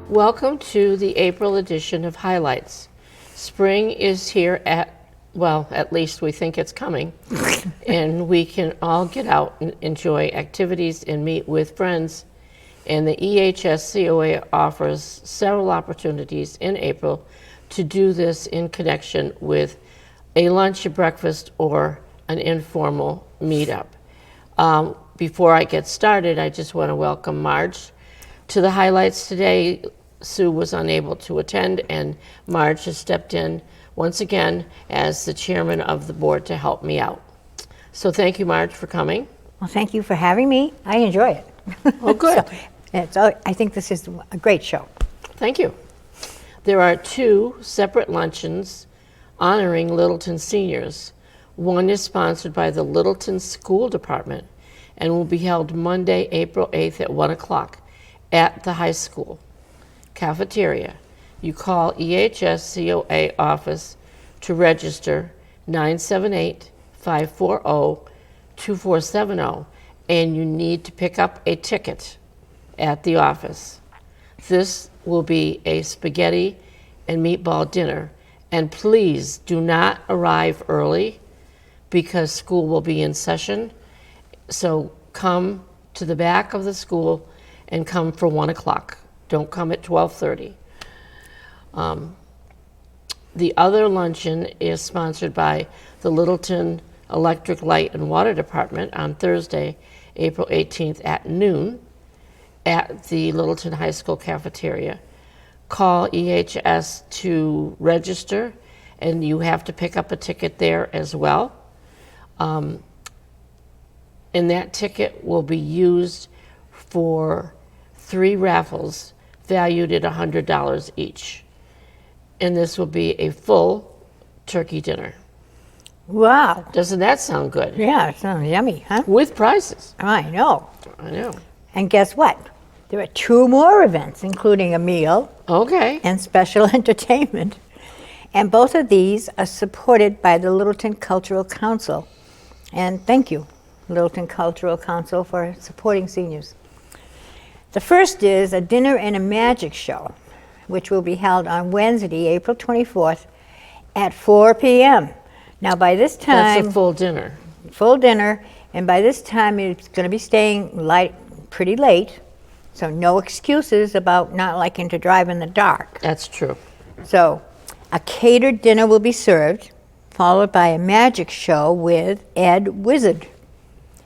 Welcome to the April edition of Highlights. Spring is here at least we think it's coming, and we can all get out and enjoy activities and meet with friends. And the EHS COA offers several opportunities in April to do this in connection with a lunch, a breakfast, or an informal meetup. Before I get started, I just want to welcome Marge to the Highlights today. Sue was unable to attend, and Marge has stepped in once again as the chairman of the board to help me out. So thank you, Marge, for coming. Well, thank you for having me. I enjoy it. Oh, good. I think this is a great show. Thank you. There are two separate luncheons honoring Littleton seniors. One is sponsored by the Littleton School Department and will be held Monday, April 8th at 1 o'clock at the high school cafeteria. You call EHS COA office to register 978-540-2470, and you need to pick up a ticket at the office. This will be a spaghetti and meatball dinner, and please do not arrive early because school will be in session. So come to the back of the school and come for 1 o'clock. Don't come at 12:30. The other luncheon is sponsored by the Littleton Electric Light and Water Department on Thursday, April 18th at noon at the Littleton High School cafeteria. Call EHS to register, and you have to pick up a ticket there as well. And that ticket will be used for 3 raffles valued at $100 each. And this will be a full turkey dinner. Wow. Doesn't that sound good? Yeah, it sounds yummy, huh? With prizes. I know. I know. And guess what? There are 2 more events, including a meal Okay. and special entertainment. And both of these are supported by the Littleton Cultural Council. And thank you, Littleton Cultural Council, for supporting seniors. The first is a dinner and a magic show, which will be held on Wednesday, April 24th at 4 p.m. Now, by this time... That's a full dinner. Full dinner, and by this time it's going to be staying pretty late, so no excuses about not liking to drive in the dark. That's true. So a catered dinner will be served, followed by a magic show with Ed Wizard.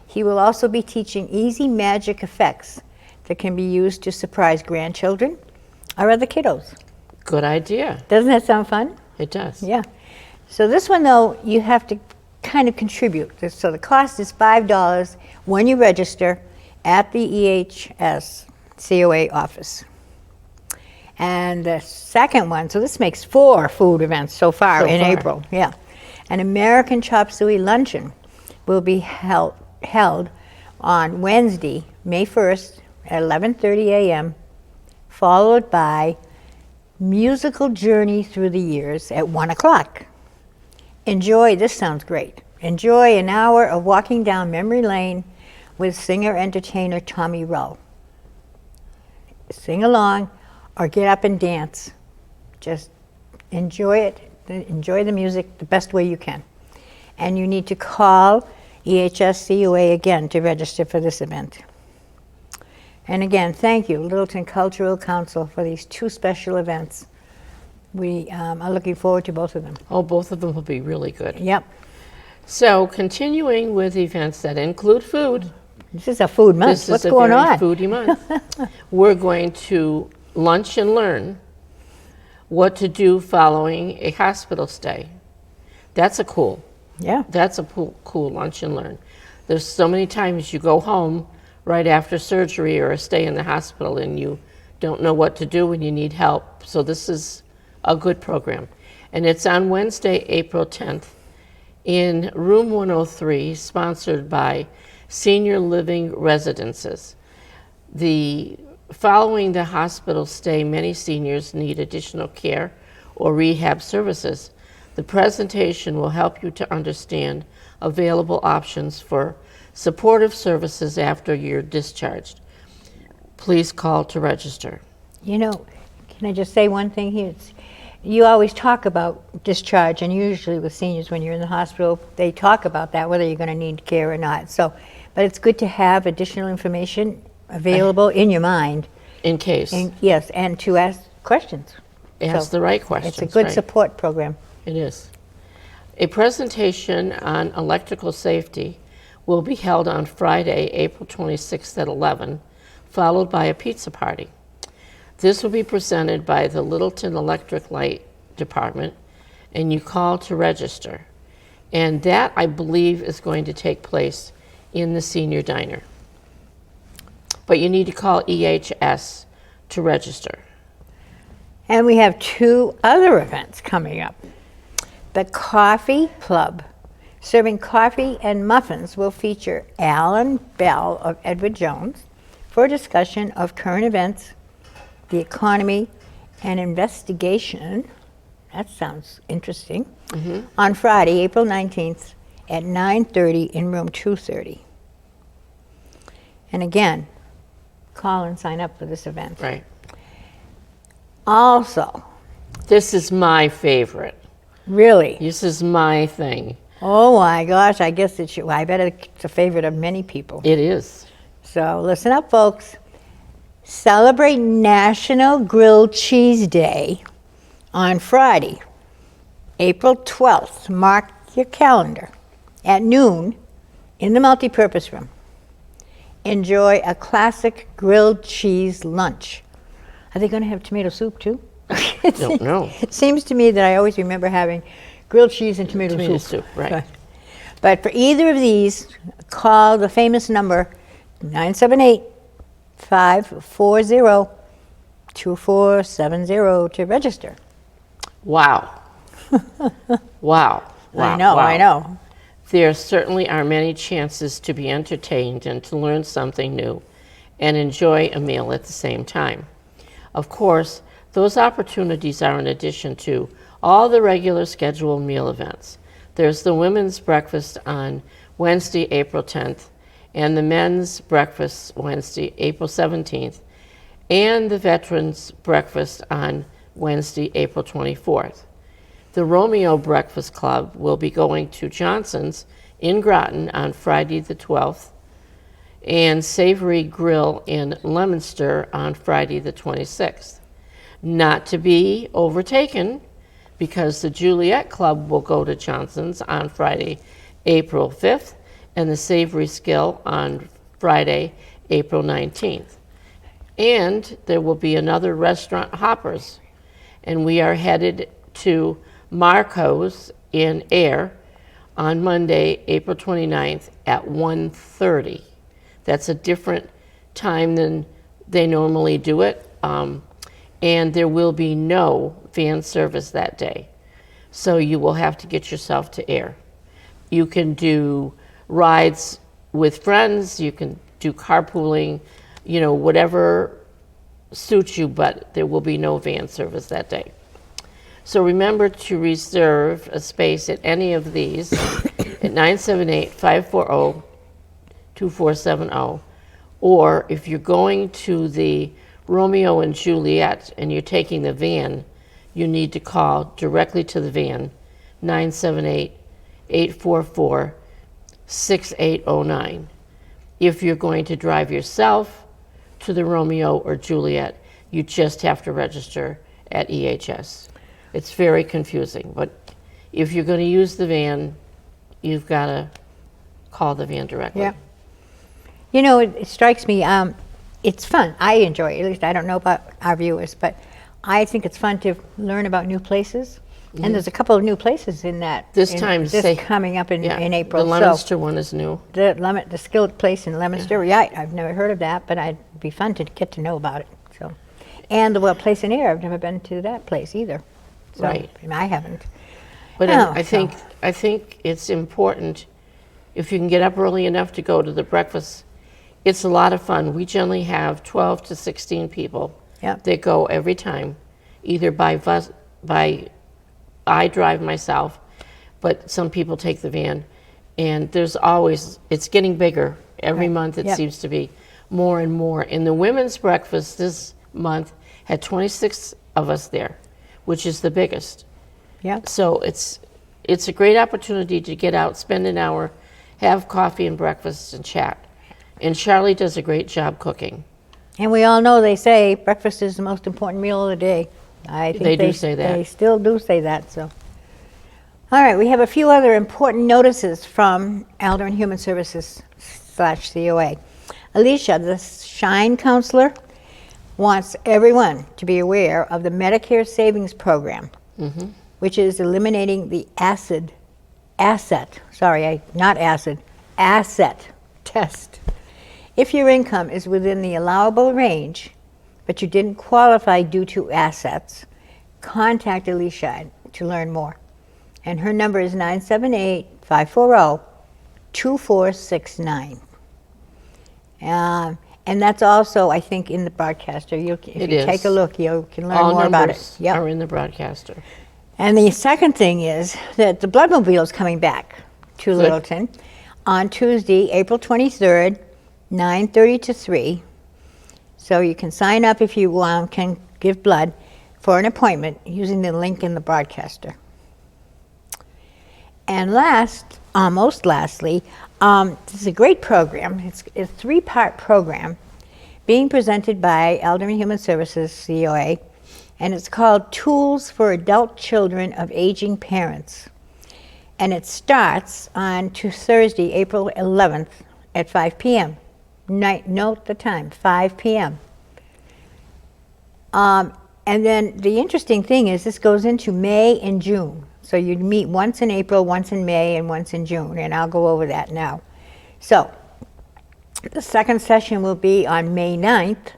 He will also be teaching easy magic effects that can be used to surprise grandchildren or other kiddos. Good idea. Doesn't that sound fun? It does. Yeah. So this one, though, you have to kind of contribute. So the cost is $5 when you register at the EHS COA office. And the second one, so this makes 4 food events so far in April. Yeah. An American Chop Suey Luncheon will be held on Wednesday, May 1st at 11:30 a.m., followed by musical journey through the years at 1 o'clock. Enjoy, this sounds great. Enjoy an hour of walking down memory lane with singer-entertainer Tommy Rowe. Sing along or get up and dance. Just enjoy it. Enjoy the music the best way you can. And you need to call EHS COA again to register for this event. And again, thank you, Littleton Cultural Council, for these 2 special events. We are looking forward to both of them. Oh, both of them will be really good. Yep. So, continuing with events that include food. This is a food month. What's going on? This is a very foodie month. We're going to lunch and learn what to do following a hospital stay. That's a cool lunch and learn. There's so many times you go home right after surgery or a stay in the hospital and you don't know what to do and you need help. So this is a good program. And it's on Wednesday, April 10th in room 103, sponsored by Senior Living Residences. Following the hospital stay, many seniors need additional care or rehab services. The presentation will help you to understand available options for supportive services after you're discharged. Please call to register. You know, Can I just say one thing here? You always talk about discharge, and usually with seniors, when you're in the hospital, they talk about that, whether you're going to need care or not. So, but it's good to have additional information available in your mind. In case. Yes, and to ask questions. Ask the right questions. It's a good right. support program. It is. A presentation on electrical safety will be held on Friday, April 26th at 11, followed by a pizza party. This will be presented by the Littleton Electric Light Department, and you call to register. And that, I believe, is going to take place in the senior diner. But you need to call EHS to register. And we have 2 other events coming up. The Coffee Club, serving coffee and muffins, will feature Alan Bell of Edward Jones for a discussion of current events, the economy, and investigation. That sounds interesting. On Friday, April 19th at 9:30 in room 230. And again, call and sign up for this event. Right. Also, This is my favorite. really, This is my thing. oh my gosh, I guess it should, well, I bet it's a favorite of many people. It is. So listen up, folks. Celebrate National Grilled Cheese Day on Friday, April 12th. Mark your calendar at noon in the multipurpose room. Enjoy a classic grilled cheese lunch. Are they going to have tomato soup too? Don't know. It seems to me that I always remember having grilled cheese and tomato Soup, right. But for either of these, call the famous number 978-540-2470 to register. Wow. Wow. I know, wow. I know. There certainly are many chances to be entertained and to learn something new and enjoy a meal at the same time. Of course, those opportunities are in addition to all the regular scheduled meal events. There's the women's breakfast on Wednesday, April 10th, and the men's breakfast Wednesday, April 17th, and the veterans breakfast on Wednesday, April 24th. The Romeo Breakfast Club will be going to Johnson's in Groton on Friday the 12th, and Savory Grill in Leominster on Friday the 26th. Not to be overtaken, because the Juliet Club will go to Johnson's on Friday, April 5th, and the Savory Skill on Friday, April 19th. And there will be another restaurant, Hoppers, and we are headed to Marco's in Air on Monday, April 29th at 1:30. That's a different time than they normally do it, and there will be no van service that day. So you will have to get yourself to Air. You can do rides with friends, you can do carpooling, whatever suits you, but there will be no van service that day. So remember to reserve a space at any of these at 978-540-2470, or if you're going to the Romeo and Juliet and you're taking the van, you need to call directly to the van, 978-844-6809. If you're going to drive yourself to the Romeo or Juliet, you just have to register at EHS. It's very confusing, but if you're going to use the van, you've got to call the van directly. Yeah. It strikes me, it's fun. I enjoy it. At least I don't know about our viewers, but I think it's fun to learn about new places. Mm-hmm. And there's a couple of new places in that. Coming up in April. The Leominster one is new. The skilled place in Leominster. Yeah, I've never heard of that, but it'd be fun to get to know about it. So, and the place in Air, I've never been to that place either. So, right. I haven't. But I think it's important, if you can get up early enough to go to the breakfast, it's a lot of fun. We generally have 12 to 16 people that go every time, either by bus, I drive myself, but some people take the van. And it's getting bigger. Every month it seems to be more and more. And the women's breakfast this month had 26 of us there, which is the biggest. Yeah. So it's a great opportunity to get out, spend an hour, have coffee and breakfast and chat. And Charlie does a great job cooking. And we all know they say breakfast is the most important meal of the day. I think They do say that. They still do say that. So, all right, we have a few other important notices from Elder and Human Services /COA. Alicia, the Shine counselor, wants everyone to be aware of the Medicare Savings Program, which is eliminating the asset test. If your income is within the allowable range, but you didn't qualify due to assets, contact Alicia to learn more. And her number is 978-540-2469. And that's also, I think, in the broadcaster. If you take a look, you can learn more about it. All numbers are in the broadcaster. And the second thing is that the Bloodmobile is coming back to Littleton on Tuesday, April 23rd, 9:30 to 3. So you can sign up if you can give blood for an appointment using the link in the broadcaster. And most lastly, this is a great program. It's a 3-part program being presented by Elder and Human Services, COA, and it's called Tools for Adult Children of Aging Parents. And it starts on Thursday, April 11th at 5 p.m. Note the time, 5 p.m. And then the interesting thing is this goes into May and June. So you'd meet once in April, once in May, and once in June, and I'll go over that now. So the second session will be on May 9th,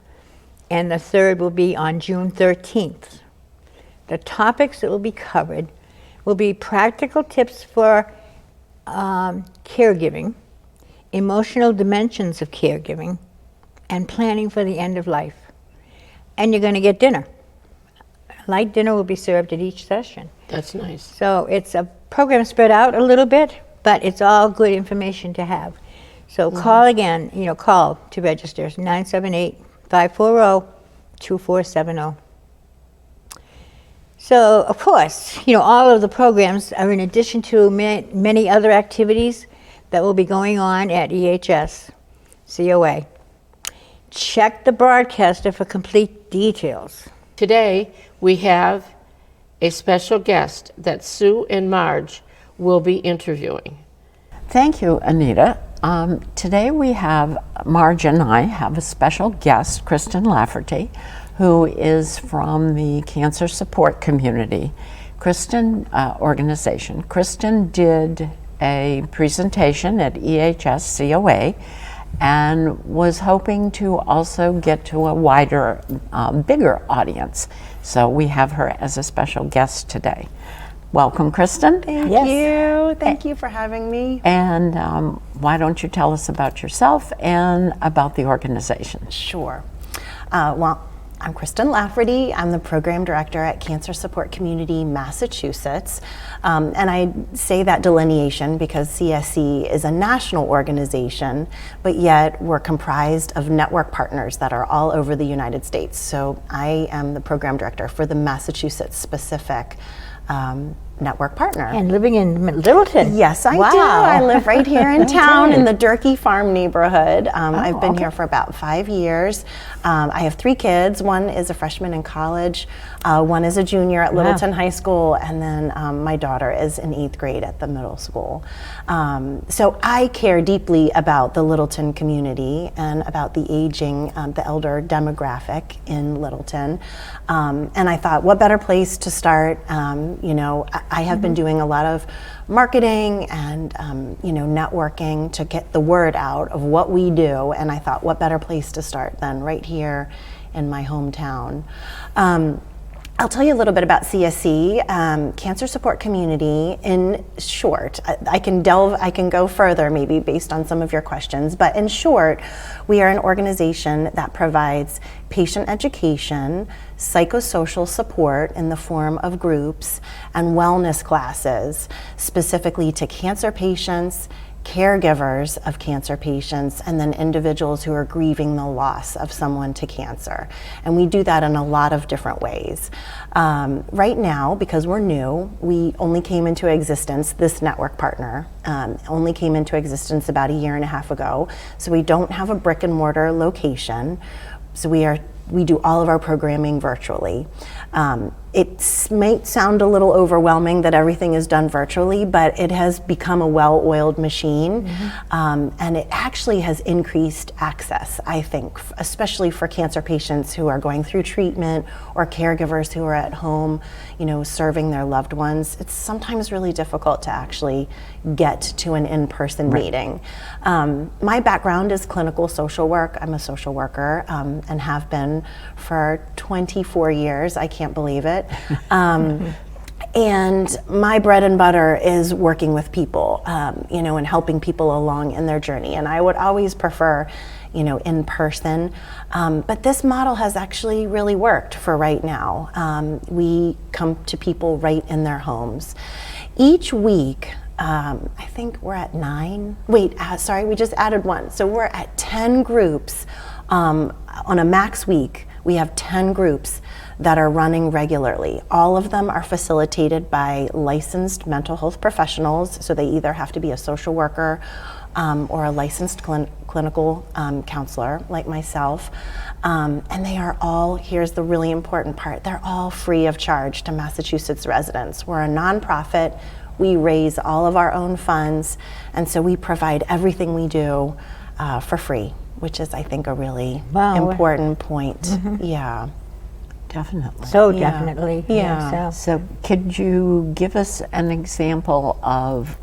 and the third will be on June 13th. The topics that will be covered will be practical tips for caregiving, emotional dimensions of caregiving, and planning for the end of life. And you're going to get dinner. Light dinner will be served at each session. That's nice. So it's a program spread out a little bit, but it's all good information to have. So call again, call to register, 978-540-2470. So, of course, all of the programs are in addition to many other activities that will be going on at EHS COA. Check the broadcaster for complete details. Today, we have a special guest that Sue and Marge will be interviewing. Thank you, Anita. Today we have, Marge and I have a special guest, Kristen Lafferty, who is from the cancer support community. Kristen did a presentation at EHS COA and was hoping to also get to a wider, bigger audience. So we have her as a special guest today. Welcome, Kristen. Thank you. Thank you for having me. And why don't you tell us about yourself and about the organization? Sure. Well, I'm Kristen Lafferty. I'm the program director at Cancer Support Community Massachusetts. And I say that delineation because CSC is a national organization, but yet we're comprised of network partners that are all over the United States. So I am the program director for the Massachusetts specific network partner. And living in Littleton. Yes, I do. I live right here in town in the Durkee Farm neighborhood. I've been here for about 5 years. I have 3 kids. One is a freshman in college. One is a junior at Littleton High School. And then my daughter is in 8th grade at the middle school. So I care deeply about the Littleton community and about the aging, the elder demographic in Littleton. And I thought, what better place to start? I have been doing a lot of marketing and networking to get the word out of what we do, and I thought, what better place to start than right here in my hometown. I'll tell you a little bit about CSC, Cancer Support Community. In short, I can go further maybe based on some of your questions, but in short, we are an organization that provides patient education, psychosocial support in the form of groups, and wellness classes, specifically to cancer patients, caregivers of cancer patients, and then individuals who are grieving the loss of someone to cancer. And we do that in a lot of different ways. Right now, because we're new, we only came into existence, this network partner only came into existence about 1.5 years ago. So we don't have a brick and mortar location. So we do all of our programming virtually. It might sound a little overwhelming that everything is done virtually, but it has become a well-oiled machine, and it actually has increased access, I think, especially for cancer patients who are going through treatment or caregivers who are at home, serving their loved ones. It's sometimes really difficult to actually get to an in-person meeting. My background is clinical social work. I'm a social worker and have been for 24 years. I can't believe it. And my bread and butter is working with people, and helping people along in their journey. And I would always prefer, in person. But this model has actually really worked for right now. We come to people right in their homes. Each week, I think we're at 9. Sorry, we just added 1. So we're at 10 groups. On a max week, we have 10 groups that are running regularly. All of them are facilitated by licensed mental health professionals, so they either have to be a social worker or a licensed clinical counselor like myself. And they are all, here's the really important part, they're all free of charge to Massachusetts residents. We're a nonprofit. We raise all of our own funds, and so we provide everything we do for free, which is, I think, a really important point. Yeah. Definitely. So definitely. Yeah. So could you give us an example of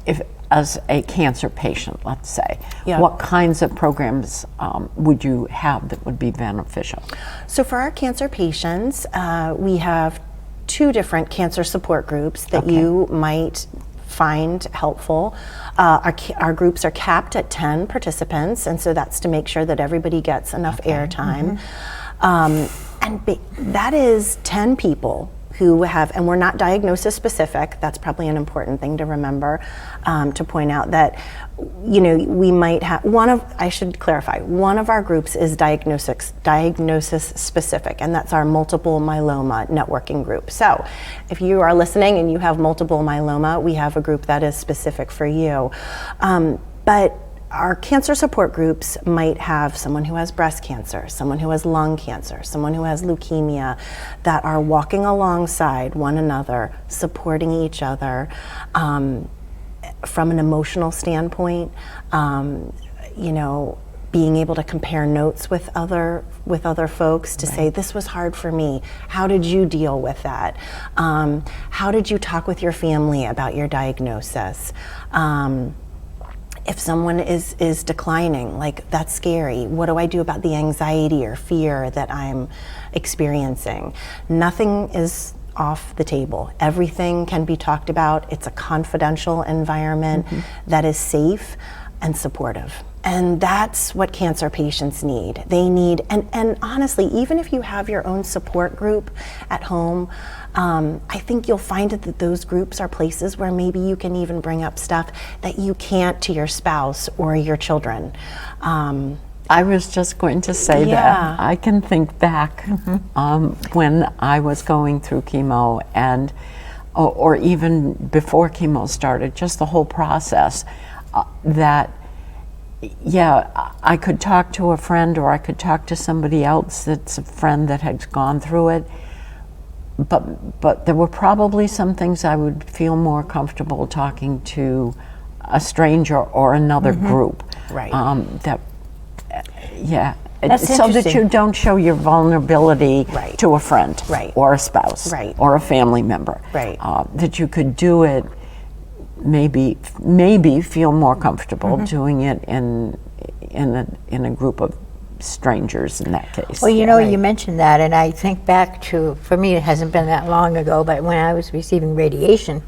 if as a cancer patient, let's say, what kinds of programs would you have that would be beneficial? So for our cancer patients, we have 2 different cancer support groups that you might find helpful. Our groups are capped at 10 participants, and so that's to make sure that everybody gets enough airtime. That is 10 people who have, and we're not diagnosis specific, that's probably an important thing to remember, to point out that, we might have, I should clarify, one of our groups is diagnosis specific, and that's our multiple myeloma networking group. So if you are listening and you have multiple myeloma, we have a group that is specific for you. But our cancer support groups might have someone who has breast cancer, someone who has lung cancer, someone who has leukemia, that are walking alongside one another, supporting each other from an emotional standpoint, being able to compare notes with other folks to say, this was hard for me. How did you deal with that? How did you talk with your family about your diagnosis? If someone is declining, that's scary. What do I do about the anxiety or fear that I'm experiencing? Nothing is off the table. Everything can be talked about. It's a confidential environment that is safe and supportive. And that's what cancer patients need. They need, and honestly, even if you have your own support group at home, I think you'll find that those groups are places where maybe you can even bring up stuff that you can't to your spouse or your children. I was just going to say that. I can think back when I was going through chemo and, or even before chemo started, just the whole process that, I could talk to a friend or I could talk to somebody else that's a friend that had gone through it. But there were probably some things I would feel more comfortable talking to a stranger or another group. Right. That's so that interesting. you don't show your vulnerability to a friend or a spouse or a family member. That you could do it, maybe feel more comfortable doing it in a group of strangers in that case. Well, you mentioned that, and I think back to, for me, it hasn't been that long ago, but when I was receiving radiation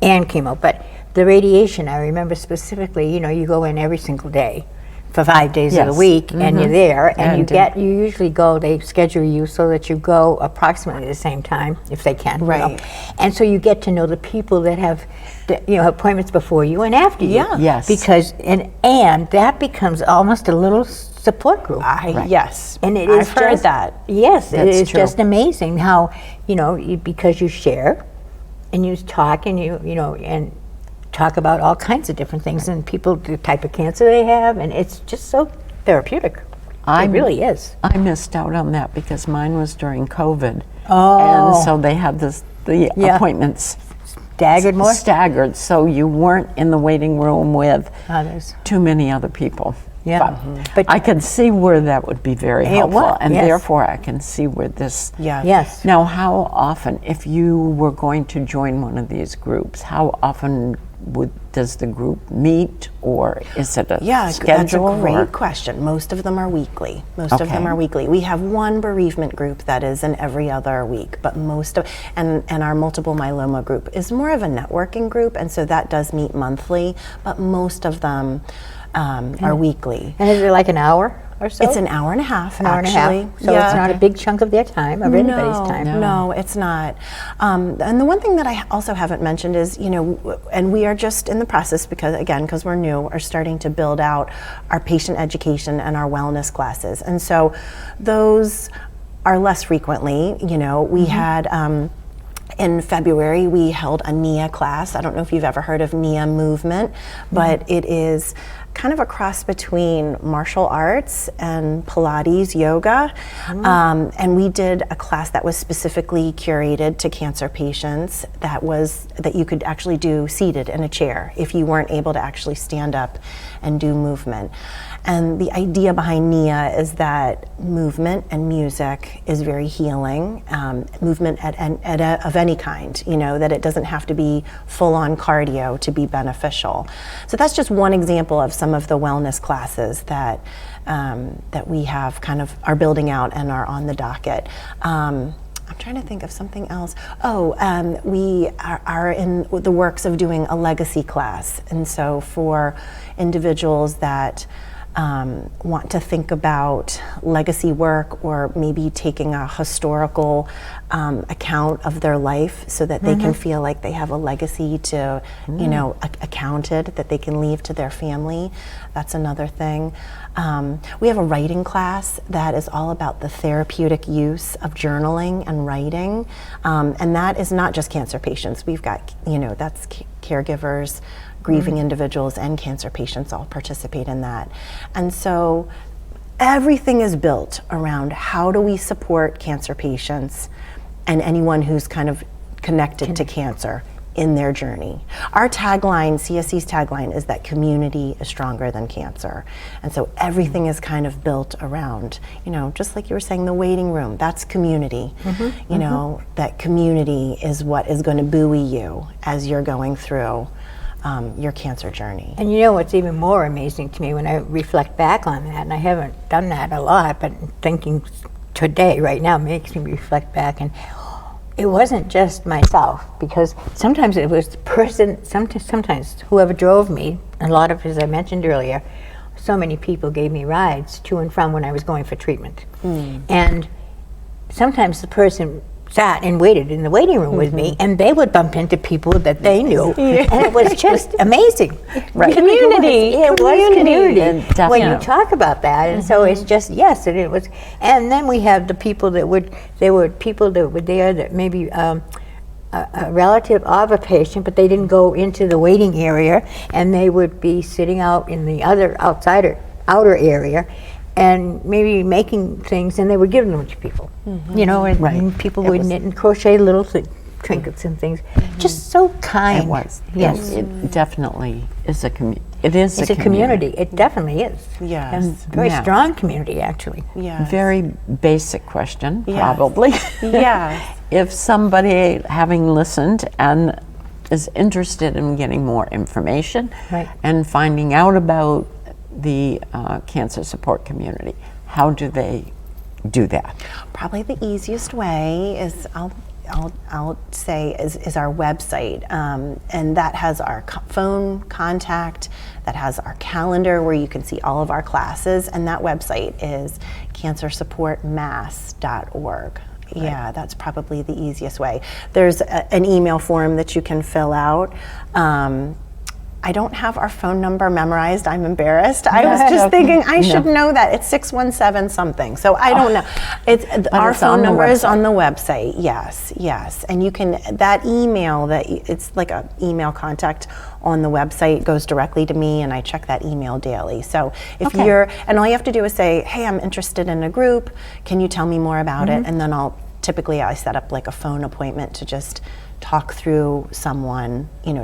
and chemo, but the radiation, I remember specifically, you go in every single day for 5 days of the Yes. week, and you're there, and you And- you usually go, they schedule you so that you go approximately the same time, if they can. you know. Right. And so you get to know the people that have, appointments before you and after you. Yeah. Yes. Because, and that becomes almost a little support group. Yes, And it is I've heard just- that. Yes, it That's is true. just amazing how, because you share and you talk and and talk about all kinds of different things and people, the type of cancer they have, and it's just so therapeutic. It really is. I missed out on that because mine was during COVID. Oh. And so they had the Yeah. appointments Staggered more? staggered, so you weren't in the waiting room with Others. too many other people. Yeah. But I can see where that would be very It helpful, would, and yes. therefore I can see where this. Yeah. Yes. Now, how often, if you were going to join one of these groups, how often does the group meet, or is it a Yeah, schedule? that's a great or- question. Most of them are weekly. Most of them Okay. are weekly. We have one bereavement group that is in every other week, but and our multiple myeloma group is more of a networking group, and so that does meet monthly, but most of them are weekly. And is it like an hour or so? It's an hour and a half, An hour and a actually. half. So it's not a big chunk of their time, of anybody's time. No, it's not. And the one thing that I also haven't mentioned is, and we are just in the process because we're new, are starting to build out our patient education and our wellness classes. And so those are less frequently. We had in February, we held a NIA class. I don't know if you've ever heard of NIA movement, but it is kind of a cross between martial arts and Pilates yoga. And we did a class that was specifically curated to cancer patients that you could actually do seated in a chair if you weren't able to actually stand up and do movement. And the idea behind NIA is that movement and music is very healing, movement of any kind, that it doesn't have to be full-on cardio to be beneficial. So that's just one example of some of the wellness classes that we have are building out and are on the docket. I'm trying to think of something else. We are in the works of doing a legacy class. And so for individuals that want to think about legacy work, or maybe taking a historical account of their life so that they can feel like they have a legacy to, accounted, that they can leave to their family. That's another thing. We have a writing class that is all about the therapeutic use of journaling and writing. And that is not just cancer patients. We've got, that's caregivers, grieving individuals, and cancer patients all participate in that. And so everything is built around how do we support cancer patients and anyone who's kind of connected to cancer in their journey. Our tagline, CSC's tagline, is that community is stronger than cancer. And so everything is kind of built around, just like you were saying, the waiting room, that's community. That community is what is going to buoy you as you're going through your cancer journey. And what's even more amazing to me when I reflect back on that, and I haven't done that a lot, but thinking today, right now, makes me reflect back, and it wasn't just myself, because sometimes it was the person, sometimes whoever drove me, a lot of, as I mentioned earlier, so many people gave me rides to and from when I was going for treatment. And sometimes the person sat and waited in the waiting room with me, and they would bump into people that they knew, and it was just amazing. Right. Community. It was community when you Definitely. talk about that, and so it's just yes, and it was. And then we have the people there that maybe a relative of a patient, but they didn't go into the waiting area, and they would be sitting out in the outer area, and maybe making things, and they would give them to people, and people would knit and crochet little trinkets and things. Just so kind. It was. Yes. It definitely is a community. It is It's a community. It definitely is. Yes. And very Yeah. strong community, actually. Yes. Very basic question, Yes. probably. Yes. If somebody, having listened and is interested in getting more information Right. and finding out about the cancer support community, how do they do that? Probably the easiest way is I'll say is our website, and that has our phone contact, that has our calendar where you can see all of our classes, and that website is cancersupportmass.org. Yeah, that's probably the easiest way. There's an email form that you can fill out. I don't have our phone number memorized. I'm embarrassed. I was just thinking I should know that. It's 617 something. So I don't know. Our phone number is on the website. Yes, yes. And you can, that email, it's like an email contact on the website, goes directly to me, and I check that email daily. So if you're, and all you have to do is say, hey, I'm interested in a group. Can you tell me more about it? And then typically I set up like a phone appointment to just talk through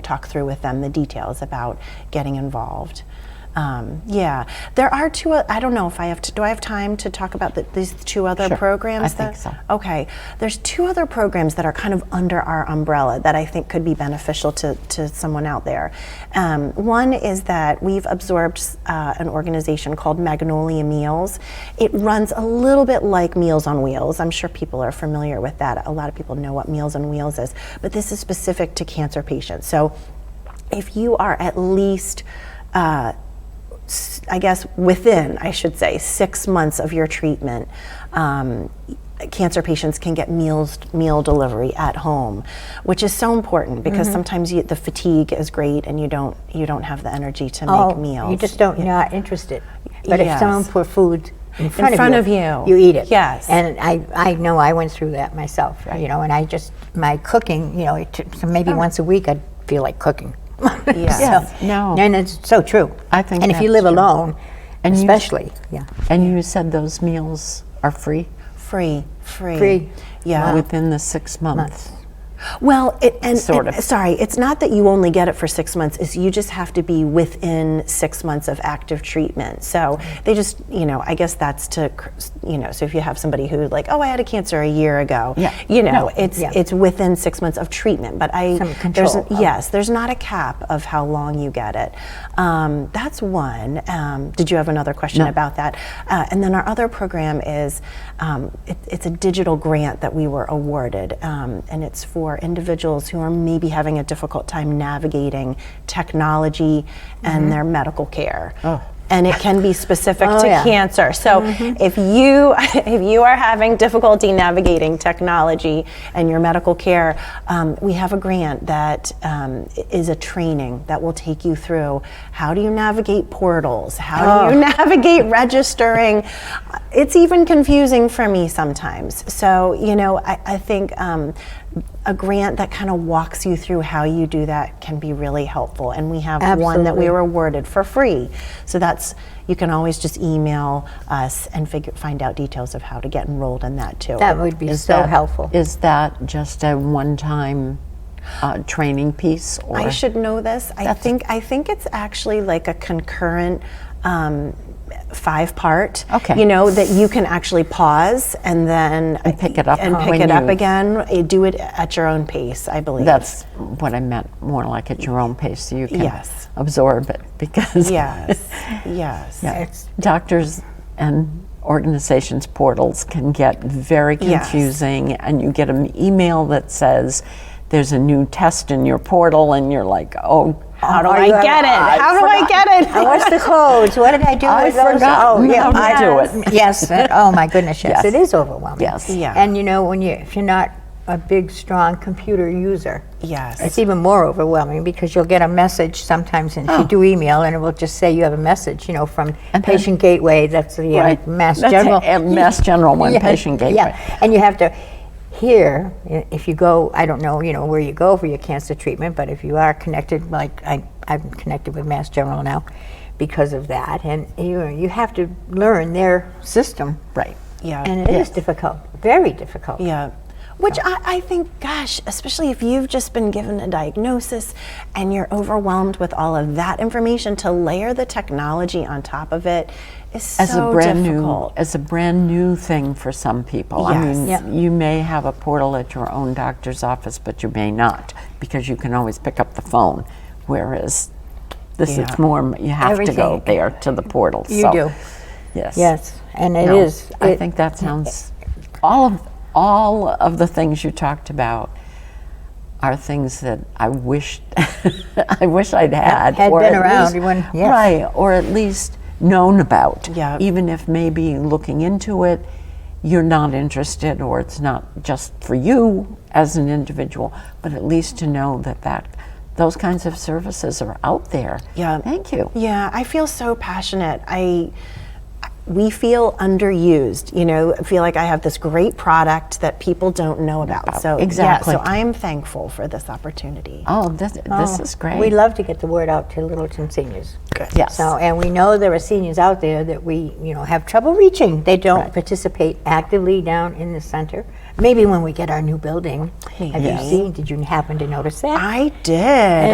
talk through with them the details about getting involved. Yeah, there are two, I don't know if do I have time to talk about these two other programs? I think so. Okay, there's two other programs that are kind of under our umbrella that I think could be beneficial to someone out there. One is that we've absorbed an organization called Magnolia Meals. It runs a little bit like Meals on Wheels. I'm sure people are familiar with that. A lot of people know what Meals on Wheels is, but this is specific to cancer patients. So if you are at least I guess within, I should say, 6 months of your treatment, cancer patients can get meal delivery at home, which is so important because sometimes the fatigue is great and you don't have the energy to make meals. You just you're not interested. But if someone put food in front of you, you eat it. Yes. And I know I went through that myself, and I just, my cooking, so maybe once a week I'd feel like cooking. Yes. And it's so true. I think and if you that's live true. alone, And especially, And you said those meals are free? Free. Yeah. Within the 6 months. Well, Sort of. sorry, it's not that you only get it for 6 months. It's you just have to be within 6 months of active treatment. So they just, I guess that's to, so if you have somebody who I had a cancer a year ago, it's within 6 months of treatment. But there's not a cap of how long you get it. That's one. Did you have another question about that? And then our other program is, it's a digital grant that we were awarded, and it's for individuals who are maybe having a difficult time navigating technology and their medical care. And it can be specific to cancer. So if you are having difficulty navigating technology and your medical care, we have a grant that is a training that will take you through how do you navigate portals, how do you navigate registering. It's even confusing for me sometimes. So, I think a grant that kind of walks you through how you do that can be really helpful. And we have one that we were awarded for free. So you can always just email us and find out details of how to get enrolled in that too. that would be so helpful. Is that just a one-time training piece? Or? I should know this. I think it's actually like a concurrent 5-part, that you can actually pause and then pick it up again. Do it at your own pace, I believe. That's what I meant, more like at your own pace, so you can absorb it. Because doctors and organizations' portals can get very confusing, and you get an email that says there's a new test in your portal, and you're like, how do I get it? How do I get it? What's the codes? What did I do with those? How to do it. Yes. Oh my goodness. Yes. It is overwhelming. Yes. Yeah. And if you're not a big, strong computer user, it's even more overwhelming because you'll get a message sometimes, and if you do email, and it will just say you have a message, from Patient Gateway. That's the Mass General. Mass General one, Patient Gateway. Yeah. And you have to. Here, if you go, I don't know, where you go for your cancer treatment, but if you are connected, like I'm connected with Mass General now because of that, and you have to learn their system. Right. Yeah. And it is difficult, very difficult. Yeah. Which I think, gosh, especially if you've just been given a diagnosis and you're overwhelmed with all of that information, to layer the technology on top of it is so difficult. As a brand new thing for some people. Yes. I mean, you may have a portal at your own doctor's office, but you may not, because you can always pick up the phone. Whereas this is more, you have to go there to the portal. You do. Yes. Yes, and it is. I think that sounds, all all of the things you talked about are things that I wish I wish I'd had, Had or been at around least- when- yes. right, or at least known about. Yeah. Even if maybe looking into it, you're not interested, or it's not just for you as an individual, but at least to know that those kinds of services are out there. Yeah. Thank you. Yeah, I feel so passionate. We feel underused, you know, I feel like I have this great product that people don't know about. So Exactly. yeah, so I'm thankful for this opportunity. Oh, this is great. We love to get the word out to Littleton seniors. Good. Yes. So, and we know there are seniors out there that we, have trouble reaching. They don't participate actively down in the center. Maybe when we get our new building. Have you seen? Did you happen to notice that? I did.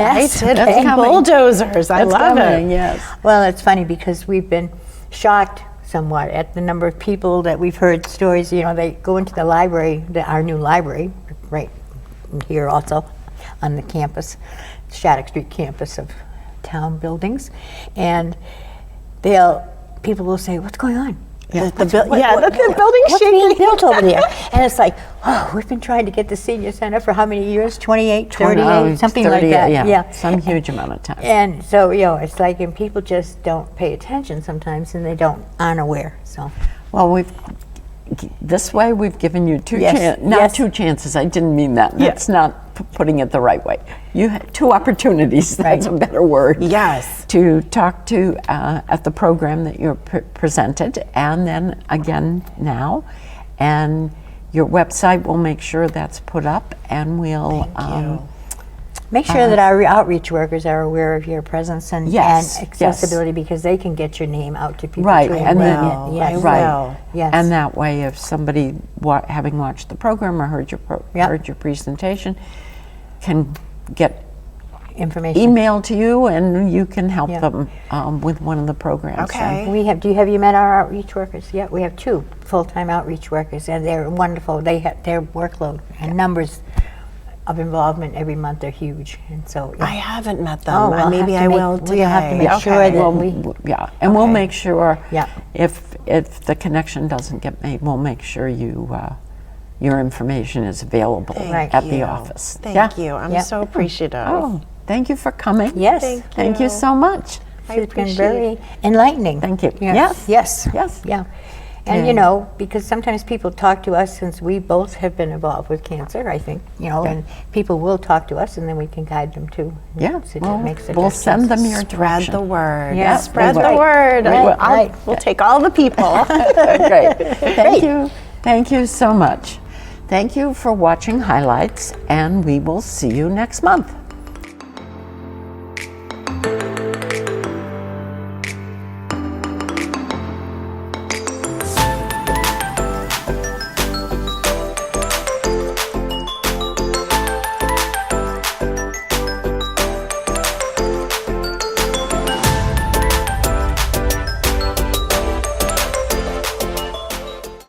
Yes, I did. that's Big coming. bulldozers. I That's love coming, it. yes. Well, it's funny because we've been shocked somewhat at the number of people that we've heard stories. They go into the library, our new library, right here also on the campus, Shattuck Street campus of town buildings, and people will say, "What's going on?" The building's What's shaking. being built over there? And it's like, oh, we've been trying to get the senior center for how many years? 28, 38, something like 38, that. Yeah, some huge amount of time. And so, it's like, and people just don't pay attention sometimes, and they aren't aware. So, Well, this way we've given you Yes, not yes. two chances. I didn't mean that. That's not putting it the right way. You had two opportunities. That's a better word. Yes. To talk to at the program that you're presented, and then again now, and your website. We'll make sure that's put up, and we'll. make sure that our outreach workers are aware of your presence and Yes, accessibility, because they can get your name out to people. Right, too. and then Yes. right, Yes. and that way, if somebody having watched the program or heard your presentation, can get Information. email to you, and you can help Yeah. them with one of the programs. Okay. Have you met our outreach workers yet? We have 2 full-time outreach workers, and they're wonderful. They have their workload and numbers of involvement every month are huge, and so. I haven't met them. Oh, we'll Maybe have to I make- will today. we'll have to make Yeah, sure okay. that Well, we. and we'll Okay. make sure Yeah. if the connection doesn't get made, we'll make sure your information is available Thank at the you. office. Thank you. I'm Yeah. so appreciative. Oh, thank you for coming. Yes. Thank you so much. It's been very enlightening. Thank you. Yes. Yes. Yes. Yeah. And because sometimes people talk to us, since we both have been involved with cancer, I think, and people will talk to us, and then we can guide them too. Yeah, So well, make we'll send suggestions. them your Spread direction. the word. Yeah. Spread That's the right. word. Right, We'll take all the people. Great. Thank you. Thank you so much. Thank you for watching Highlights, and we will see you next month.